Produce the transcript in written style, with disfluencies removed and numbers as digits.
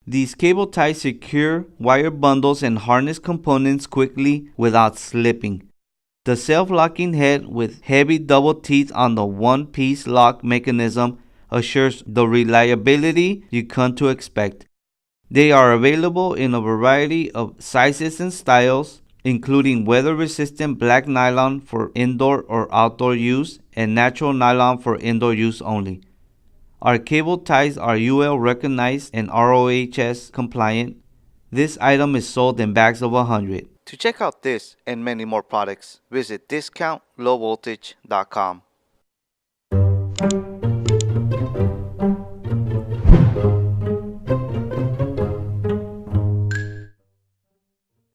These cable ties secure wire bundles and harness components quickly without slipping. The self-locking head with heavy double teeth on the one-piece lock mechanism assures the reliability you come to expect. They are available in a variety of sizes and styles, including weather-resistant black nylon for indoor or outdoor use and natural nylon for indoor use only. Our cable ties are UL Recognized and RoHS compliant. This item is sold in bags of 100. To check out this and many more products, visit discountlowvoltage.com.